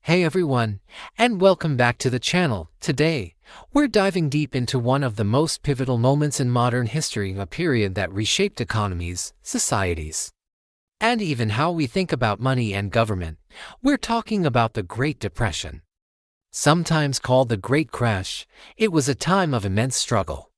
Hey everyone, and welcome back to the channel. Today, we're diving deep into one of the most pivotal moments in modern history, a period that reshaped economies, societies, and even how we think about money and government. We're talking about the Great Depression. Sometimes called the Great Crash, it was a time of immense struggle,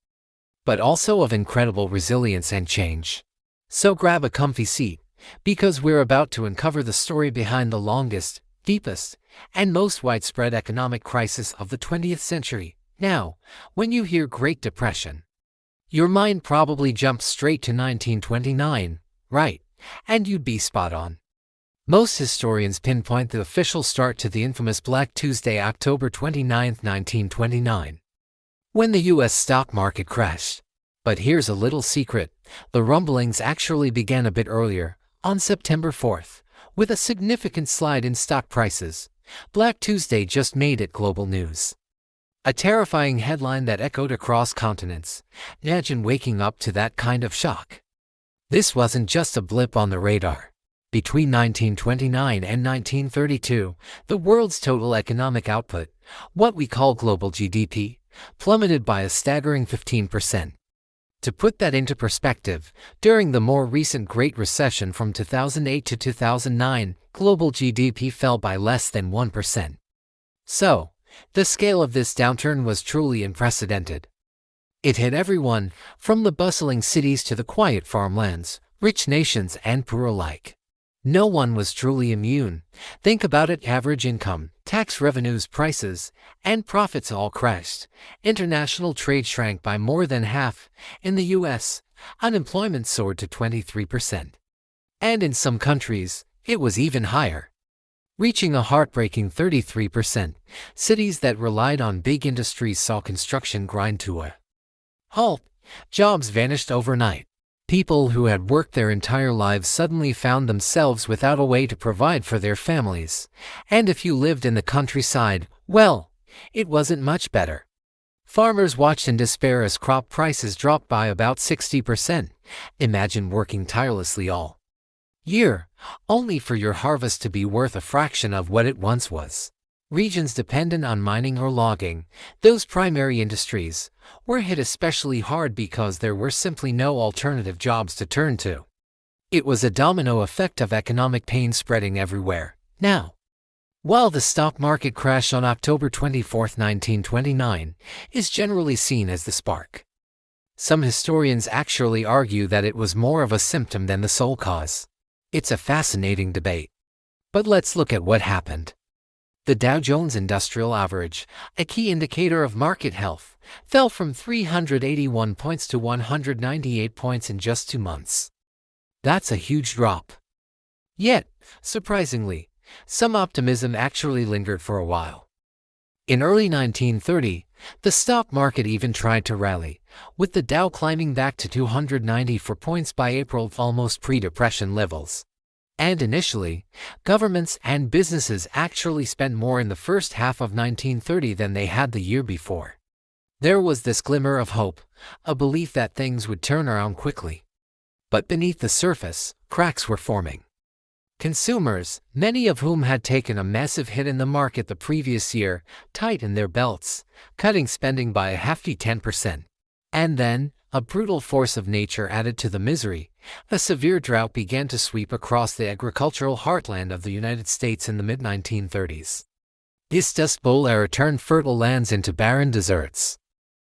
but also of incredible resilience and change. So grab a comfy seat, because we're about to uncover the story behind the longest, deepest, and most widespread economic crisis of the 20th century. Now, when you hear Great Depression, your mind probably jumps straight to 1929, right? And you'd be spot on. Most historians pinpoint the official start to the infamous Black Tuesday, October 29, 1929, when the U.S. stock market crashed. But here's a little secret: the rumblings actually began a bit earlier, on September 4th, with a significant slide in stock prices. Black Tuesday just made it global news. A terrifying headline that echoed across continents. Imagine waking up to that kind of shock. This wasn't just a blip on the radar. Between 1929 and 1932, the world's total economic output, what we call global GDP, plummeted by a staggering 15%. To put that into perspective, during the more recent Great Recession from 2008 to 2009, global GDP fell by less than 1%. So, the scale of this downturn was truly unprecedented. It hit everyone, from the bustling cities to the quiet farmlands, rich nations and poor alike. No one was truly immune. Think about it: average income, tax revenues, prices, and profits all crashed. International trade shrank by more than half. In the US, unemployment soared to 23%. And in some countries, it was even higher, reaching a heartbreaking 33%. Cities that relied on big industries saw construction grind to a halt. Jobs vanished overnight. People who had worked their entire lives suddenly found themselves without a way to provide for their families. And if you lived in the countryside, well, it wasn't much better. Farmers watched in despair as crop prices dropped by about 60%. Imagine working tirelessly all year, only for your harvest to be worth a fraction of what it once was. Regions dependent on mining or logging, those primary industries, were hit especially hard because there were simply no alternative jobs to turn to. It was a domino effect of economic pain spreading everywhere. Now, while the stock market crash on October 24, 1929, is generally seen as the spark, some historians actually argue that it was more of a symptom than the sole cause. It's a fascinating debate. But let's look at what happened. The Dow Jones Industrial Average, a key indicator of market health, fell from 381 points to 198 points in just 2 months. That's a huge drop. Yet, surprisingly, some optimism actually lingered for a while. In early 1930, the stock market even tried to rally, with the Dow climbing back to 294 points by April, almost pre-depression levels. And initially, governments and businesses actually spent more in the first half of 1930 than they had the year before. There was this glimmer of hope, a belief that things would turn around quickly. But beneath the surface, cracks were forming. Consumers, many of whom had taken a massive hit in the market the previous year, tightened their belts, cutting spending by a hefty 10%. And then, a brutal force of nature added to the misery. A severe drought began to sweep across the agricultural heartland of the United States in the mid-1930s. This Dust Bowl era turned fertile lands into barren deserts,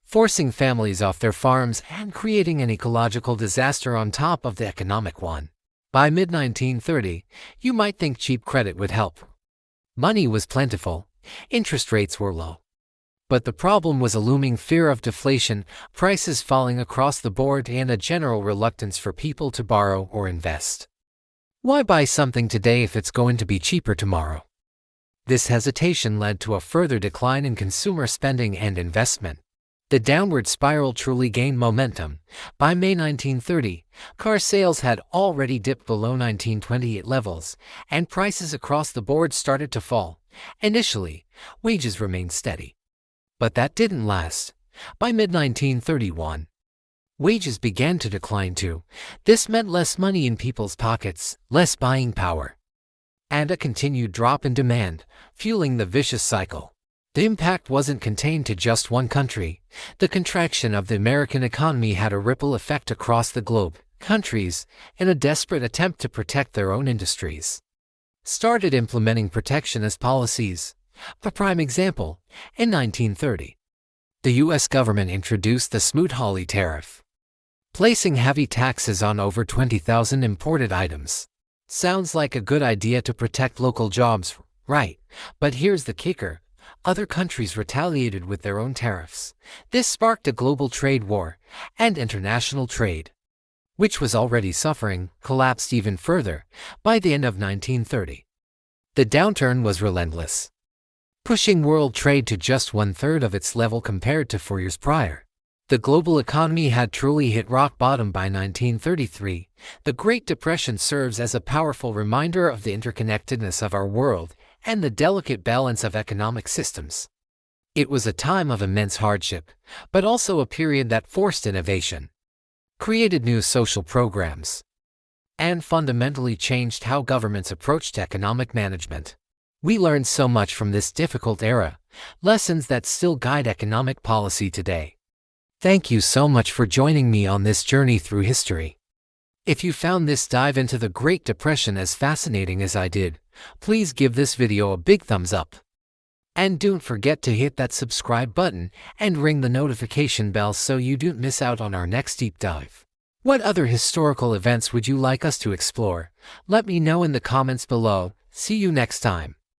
forcing families off their farms and creating an ecological disaster on top of the economic one. By mid-1930, you might think cheap credit would help. Money was plentiful, interest rates were low. But the problem was a looming fear of deflation, prices falling across the board, and a general reluctance for people to borrow or invest. Why buy something today if it's going to be cheaper tomorrow? This hesitation led to a further decline in consumer spending and investment. The downward spiral truly gained momentum. By May 1930, car sales had already dipped below 1928 levels, and prices across the board started to fall. Initially, wages remained steady. But that didn't last. By mid-1931, wages began to decline too. This meant less money in people's pockets, less buying power. and a continued drop in demand, fueling the vicious cycle. The impact wasn't contained to just one country. The contraction of the American economy had a ripple effect across the globe. Countries, in a desperate attempt to protect their own industries, started implementing protectionist policies. A prime example, in 1930, the U.S. government introduced the Smoot-Hawley tariff, placing heavy taxes on over 20,000 imported items. Sounds like a good idea to protect local jobs, right? But here's the kicker. Other countries retaliated with their own tariffs. This sparked a global trade war, and international trade, which was already suffering, collapsed even further. By the end of 1930, the downturn was relentless, pushing world trade to just one-third of its level compared to 4 years prior. The global economy had truly hit rock bottom by 1933. The Great Depression serves as a powerful reminder of the interconnectedness of our world and the delicate balance of economic systems. It was a time of immense hardship, but also a period that forced innovation, created new social programs, and fundamentally changed how governments approached economic management. We learned so much from this difficult era, lessons that still guide economic policy today. Thank you so much for joining me on this journey through history. If you found this dive into the Great Depression as fascinating as I did, please give this video a big thumbs up. And don't forget to hit that subscribe button and ring the notification bell so you don't miss out on our next deep dive. What other historical events would you like us to explore? Let me know in the comments below. See you next time.